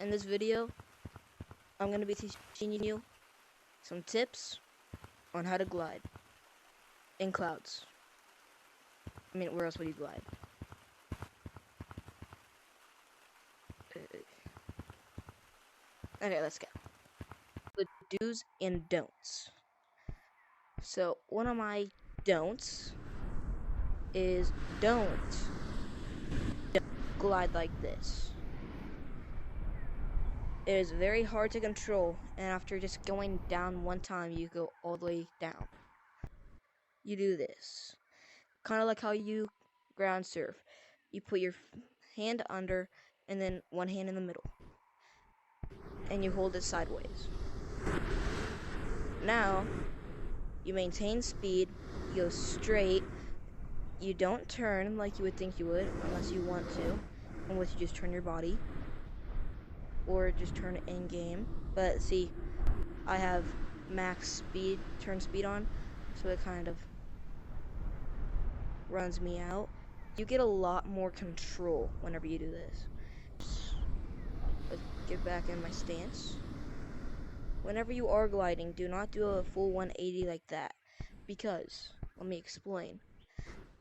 In this video, I'm going to be teaching you some tips on how to glide in clouds. I mean, where else would you glide? Okay, let's go. The do's and don'ts. So, one of my don'ts is don't glide like this. It is very hard to control, and after just going down one time, you go all the way down. You do this. Kind of like how you ground surf. You put your hand under, and then one hand in the middle. And you hold it sideways. Now, you maintain speed, you go straight, you don't turn like you would think you would, unless you want to, unless you just turn your body, or just turn it in-game. But see, I have max speed, turn speed on, so it kind of runs me out. You get a lot more control whenever you do this. Let's get back in my stance. Whenever you are gliding, do not do a full 180 like that, because, let me explain.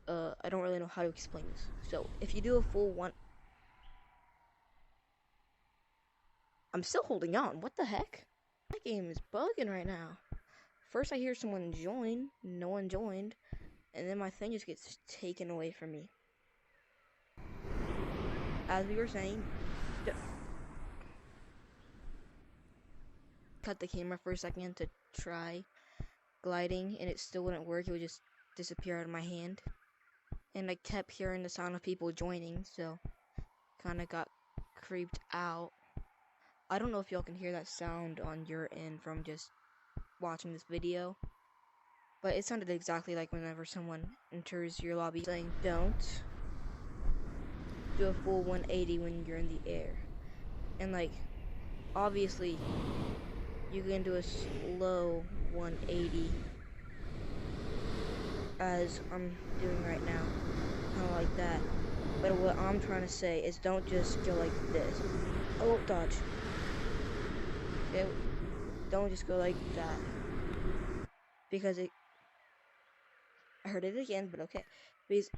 I don't really know how to explain this. So, if you do a full one... I'm still holding on, what the heck? My game is bugging right now. First I hear someone join, no one joined, and then my thing just gets taken away from me. As we were saying, cut the camera for a second to try gliding, and it still wouldn't work. It would just disappear out of my hand, and I kept hearing the sound of people joining, so kind of got creeped out. I don't know if y'all can hear that sound on your end from just watching this video, but it sounded exactly like whenever someone enters your lobby saying don't do a full 180 when you're in the air. And like, obviously you can do a slow 180 as I'm doing right now, kind of like that. But what I'm trying to say is don't just go like this. Oh, dodge. Okay, don't just go like that, because I heard it again, but okay, because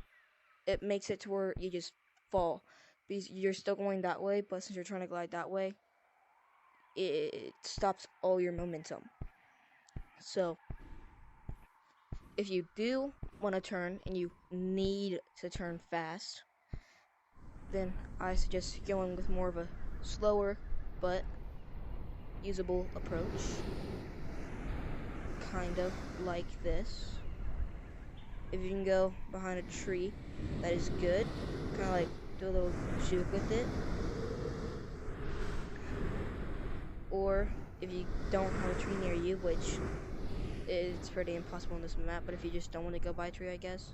it makes it to where you just fall, because you're still going that way, but since you're trying to glide that way, it stops all your momentum. So if you do want to turn and you need to turn fast, then I suggest going with more of a slower but usable approach, kind of like this. If you can go behind a tree, that is good. Kind of like do a little juke with it. Or if you don't have a tree near you, which is pretty impossible on this map, but if you just don't want to go by a tree, I guess,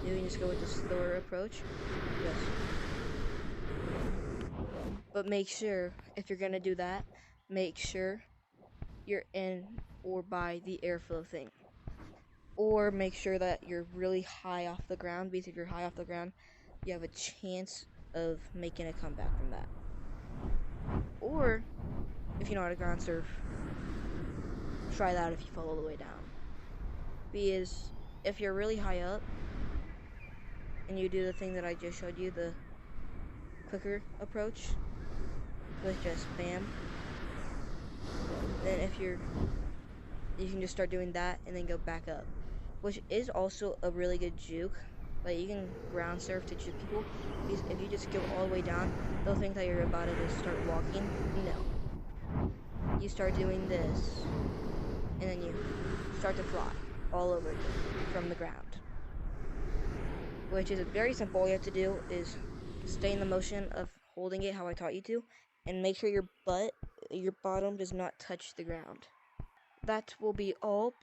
you can just go with the slower approach. Yes. But make sure, if you're gonna do that, make sure you're in or by the airflow thing. Or make sure that you're really high off the ground, because if you're high off the ground, you have a chance of making a comeback from that. Or, if you know how to ground surf, try that if you fall all the way down. Because if you're really high up, and you do the thing that I just showed you, the clicker approach, with just bam, then if you can just start doing that and then go back up, which is also a really good juke. Like, you can ground surf to juke people, because if you just go all the way down, they'll think that you're about to just start walking. No, you start doing this, and then you start to fly all over again from the ground, which is very simple. All you have to do is stay in the motion of holding it how I taught you to, and make sure your bottom does not touch the ground. That will be all.